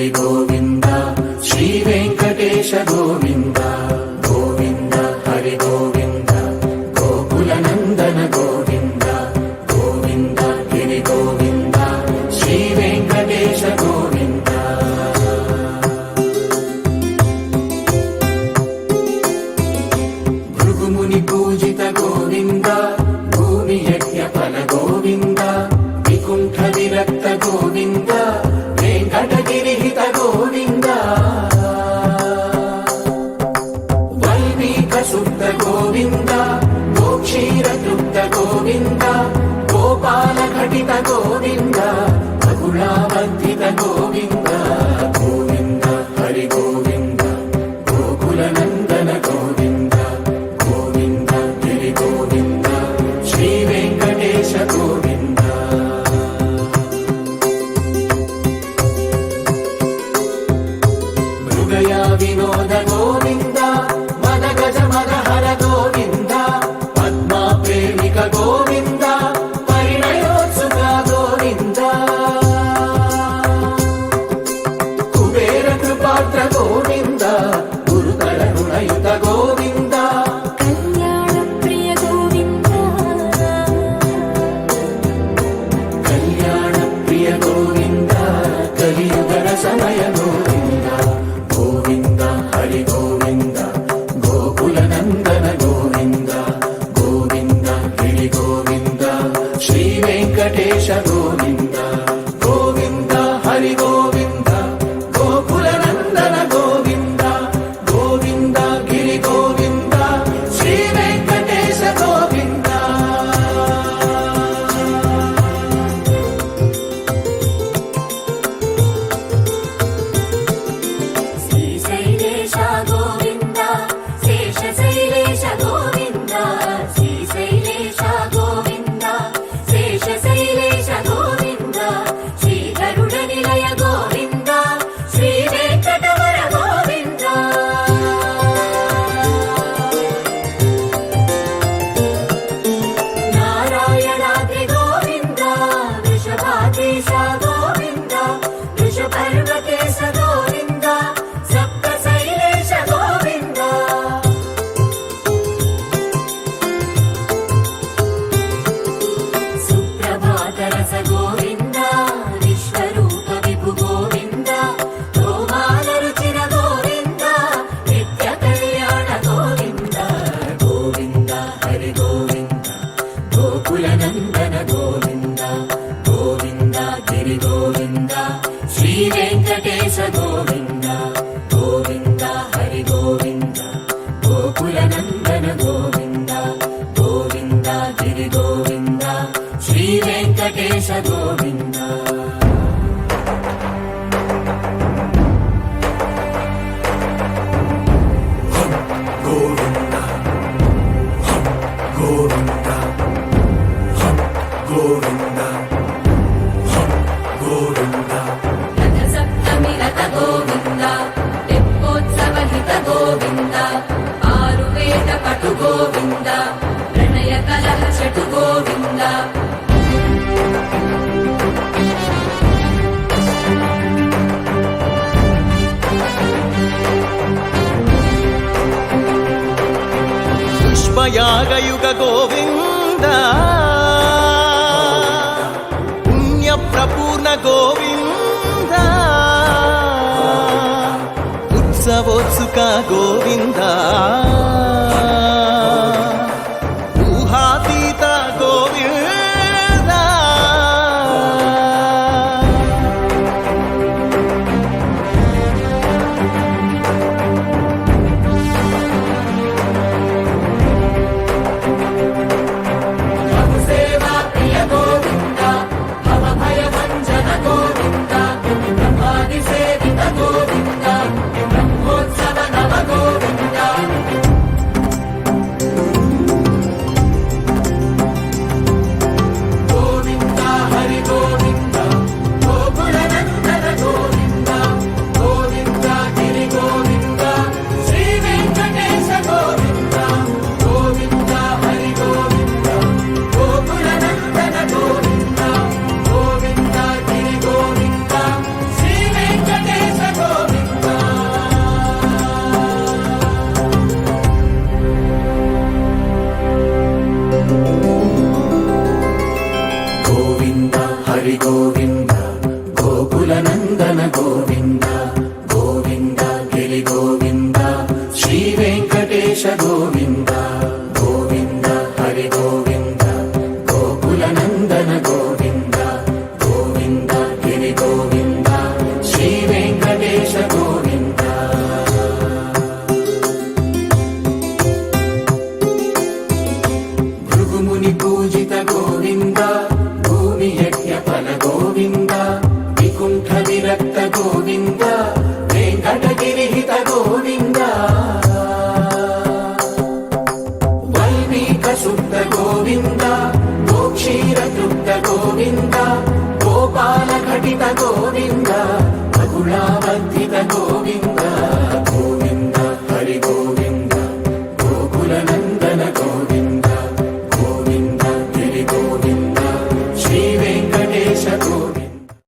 హరి గోవింద శ్రీ వెంకటేశ గోవింద గోవింద హరి గోవింద గోకుల నందన గోవింద గోవింద గిరి గోవింద శ్రీ వెంకటేశ గోవింద. భృగుముని పూజిత గోవింద భూమి యజ్ఞ ఫల గోవింద వికుంఠ విరక్త గోవింద వెంకటగిరిహిత గోవింద వల్మీక శుద్ధ గోవింద గోక్షీర తృప్త గోవింద గోపాల ఘటిత గోవింద బహుళావర్ధిత గోవింద గోవింద హరి గోవింద గోకుల నందన గోవింద గోవింద గిరి గోవింద శ్రీ వెంకటేశ గోవింద. వినోద గోవింద మద గజ మద హర గోవింద పద్మా ప్రేమిక గోవింద పరిణయోత్సుక గోవింద కుబేర కృపాత్ర గోవింద గురుతర రుణయుత గోవింద కళ్యాణ ప్రియ గోవింద కళ్యాణ ప్రియ గోవింద కలియుగ రసమయ గోవింద గోవింద హరి గోవింద గోకుల నందన గోవింద గోవింద గిరి గోవింద శ్రీ వెంకటేశ గోవింద గోవింద హరి గోవింద గోకుల నందన గోవింద గోవింద గిరి గోవింద శ్రీ వెంకటేశ గోవింద. శ్రీశైలేశ గోవింద శేషశైలేశ గోవింద శ్రీశైలేశ గోవింద శేషశైలేశ గోవింద శ్రీ గరుడ నిలయ గోవింద శ్రీ వెంకటవర గోవింద నారాయణాద్రి గోవింద వృషభాద్రీశ గోవింద వృషపర్వతేశ గోవింద సప్తశైలేశ గోవింద సుప్రభాతరస గోవింద విశ్వరూప విభు గోవింద గోమాల రుచిర గోవింద నిత్య కళ్యాణ గోవింద గోవింద హరి గోవింద గోకుల నందన గోవింద గోవింద గిరి గోవింద శ్రీ వెంకటేశ గోవింద గోవింద హరి గోవింద గోకుల నందన గోవింద గోవింద గిరి గోవింద శ్రీ వెంకటేశ గోవింద. గోవింద గోవింద గోవింద గోవింద రథ సప్తమి రథ గోవింద తెప్పోత్సవ హిత గోవింద ఆరువేద పటు గోవింద ప్రణయ కలహ చటు గోవింద పుష్పయాగయుగ గోవింద పుణ్య ప్రపూర్ణ గోవింద ఉత్సవోత్సుక గోవింద ఊహాతీత గోవింద సేవా ప్రియ గోవింద భవ భయ భంజన గోవింద బ్రహ్మాది సేవిత గోవింద బ్రహ్మోత్సవ నవ గోవింద గోవింద గోవింద గిరి గోవింద శ్రీ వెంకటేశ గోవింద గోవింద హరి గోవింద గోకుల నందన గోవింద గోవింద గిరి గోవింద శ్రీ వెంకటేశ గోవింద భృగుముని పూజిత గోవింద భూమి యజ్ఞ ఫల గోవింద వికుంఠ విరక్త గోవింద వెంకటగిరిహిత గోవింద వైదిక శుద్ధ గోవింద గోక్షీర తృప్త గోవింద గోపాల ఘటిత గోవింద బహుళావర్ధిత గోవింద